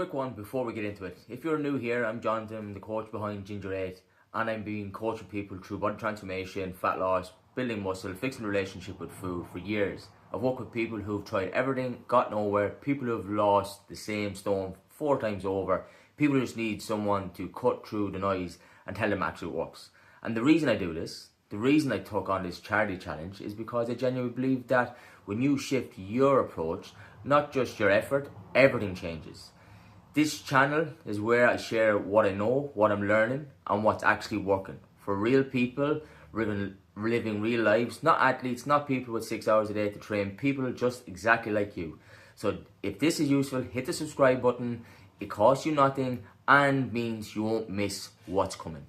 Quick one before we get into it. If you're new here, I'm Jonathan, I'm the coach behind Ginger 8, and I'm been coaching people through body transformation, fat loss, building muscle, fixing relationship with food for years. I've worked with people who've tried everything, got nowhere, people who've lost the same stone 4 times over, people who just need someone to cut through the noise and tell them actually it works. And the reason I do this, the reason I took on this charity challenge is because I genuinely believe that when you shift your approach, not just your effort, everything changes. This channel is where I share what I know, what I'm learning, and what's actually working. For real people, living real lives, not athletes, not people with 6 hours a day to train, people just exactly like you. So if this is useful, hit the subscribe button. It costs you nothing and means you won't miss what's coming.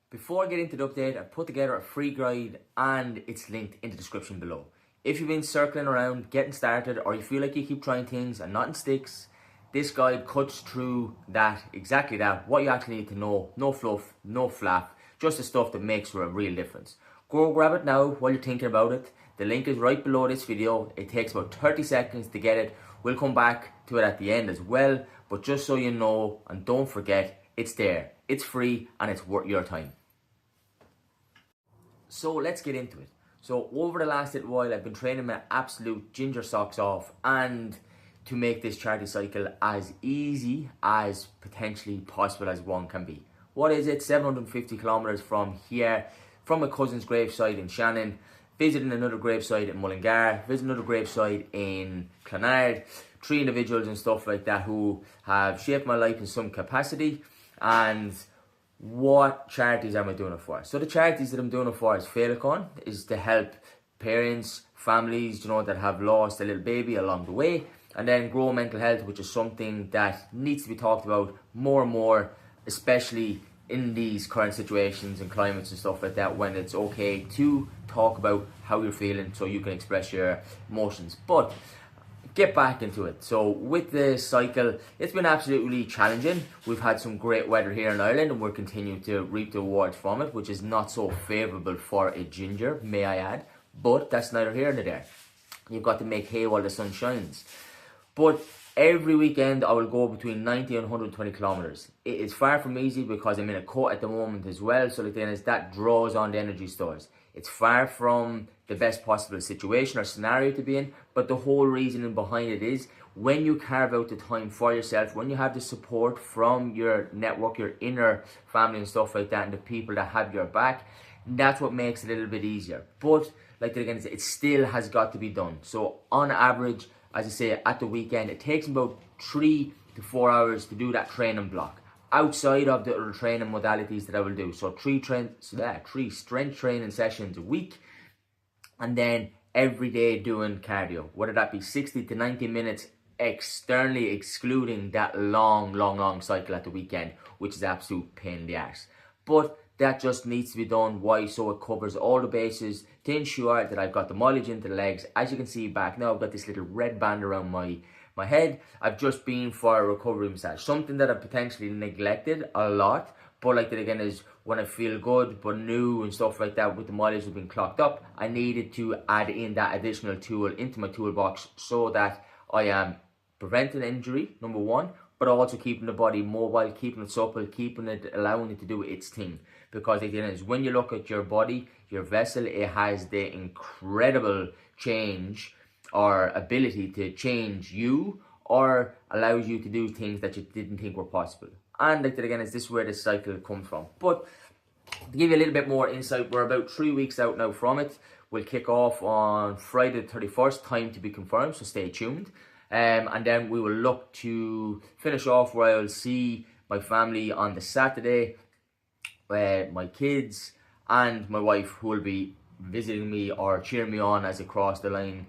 Before I get into the update, I've put together a free guide and it's linked in the description below. If you've been circling around, getting started, or you feel like you keep trying things and nothing sticks, this guide cuts through that, exactly that, what you actually need to know. No fluff, no flap, just the stuff that makes for a real difference. Go grab it now while you're thinking about it. The link is right below this video. It takes about 30 seconds to get it. We'll come back to it at the end as well, but just so you know, and don't forget, it's there. It's free and it's worth your time. So let's get into it. So over the last little while, I've been training my absolute ginger socks off and to make this charity cycle as easy as potentially possible as one can be. What is it? 750 kilometers from here, from my cousin's gravesite in Shannon, visiting another gravesite in Mullingar, visiting another gravesite in Clonard, 3 individuals and stuff like that who have shaped my life in some capacity. And what charities am I doing it for? So the charities that I'm doing it for is Féileacáin, is to help parents, families, that have lost a little baby along the way, and then grow mental health, which is something that needs to be talked about more and more, especially in these current situations and climates and stuff like that, when it's okay to talk about how you're feeling so you can express your emotions. But get back into it. So with the cycle, it's been absolutely challenging. We've had some great weather here in Ireland and we're continuing to reap the rewards from it, which is not so favourable for a ginger, may I add, but that's neither here nor there. You've got to make hay while the sun shines. But every weekend I will go between 90 and 120 kilometers. It is far from easy because I'm in a cut at the moment as well, so that draws on the energy stores. It's far from the best possible situation or scenario to be in, but the whole reasoning behind it is when you carve out the time for yourself, when you have the support from your network, your inner family and stuff like that, and the people that have your back, that's what makes it a little bit easier. But it still has got to be done. So on average, as I say, at the weekend, it takes about 3 to 4 hours to do that training block, outside of the other training modalities that I will do. So 3 strength training sessions a week, and then every day doing cardio, whether that be 60 to 90 minutes externally, excluding that long cycle at the weekend, which is absolute pain in the arse. But that just needs to be done. Why? So it covers all the bases to ensure that I've got the mileage into the legs. As you can see back now, I've got this little red band around my head. I've just been for a recovery massage, something that I've potentially neglected a lot, but is when I feel good but new and stuff like that, with the mileage have been clocked up, I needed to add in that additional tool into my toolbox so that I am preventing injury, number one, but also keeping the body mobile, keeping it supple, allowing it to do its thing. Because when you look at your body, your vessel, it has the incredible change or ability to change you, or allows you to do things that you didn't think were possible. And is this where this cycle comes from? But to give you a little bit more insight, we're about 3 weeks out now from it. We'll kick off on Friday the 31st, time to be confirmed, so stay tuned. And then we will look to finish off where I'll see my family on the Saturday, my kids and my wife, who will be visiting me or cheering me on as I cross the line,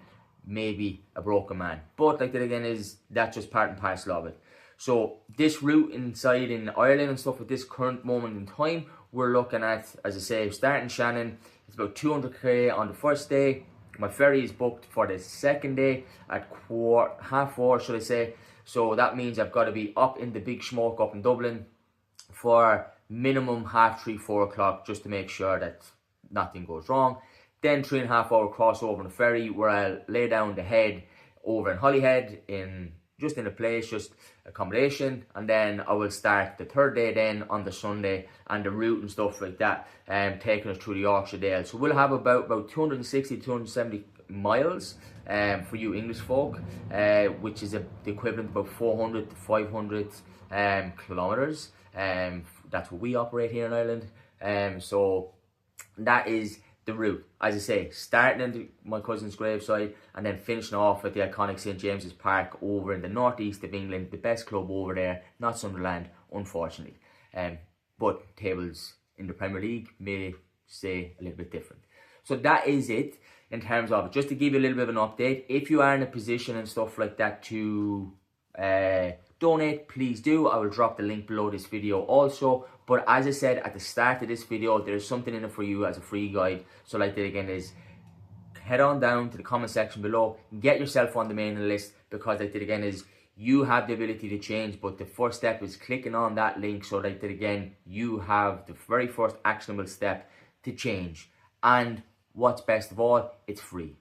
maybe a broken man. But that's just part and parcel of it. So this route inside in Ireland and stuff at this current moment in time, we're looking at, as I say, starting Shannon, it's about 200k on the first day. My ferry is booked for the second day at 4:30, should I say. So that means I've got to be up in the big smoke up in Dublin for minimum 3:30, 4 o'clock, just to make sure that nothing goes wrong. Then 3.5 hour crossover on the ferry, where I'll lay down the head over in Holyhead, in a place, just accommodation, and then I will start the third day then on the Sunday, and the route and stuff like that, taking us through the Yorkshire Dale. So we'll have about 260, 270 miles for you English folk, which is the equivalent of about 400 to 500 kilometers. That's what we operate here in Ireland. So that is the route, as I say, starting in my cousin's graveside and then finishing off at the iconic St James's Park over in the northeast of England, the best club over there, not Sunderland, unfortunately. But tables in the Premier League may say a little bit different. So that is it in terms of it. Just to give you a little bit of an update, if you are in a position and stuff like that to donate, please do. I will drop the link below this video also. But as I said at the start of this video, there's something in it for you as a free guide. So like that again is, head on down to the comment section below, get yourself on the mailing list, because like that again is, you have the ability to change, but the first step is clicking on that link, so like that again, you have the very first actionable step to change. And what's best of all, it's free.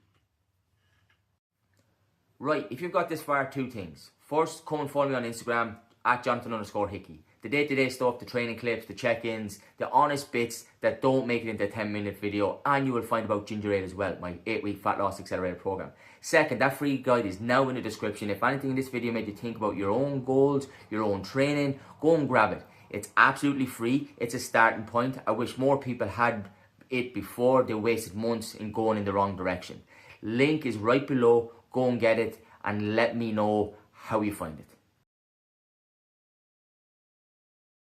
Right, if you've got this far, two things. First, come and follow me on Instagram at Jonathan_Hickey. The day-to-day stuff, the training clips, the check-ins, the honest bits that don't make it into a 10-minute video, and you will find about ginger ale as well, my 8-week fat loss accelerator program. Second, that free guide is now in the description. If anything in this video made you think about your own goals, your own training, go and grab it. It's absolutely free. It's a starting point. I wish more people had it before they wasted months in going in the wrong direction. Link is right below. Go and get it and let me know how you find it.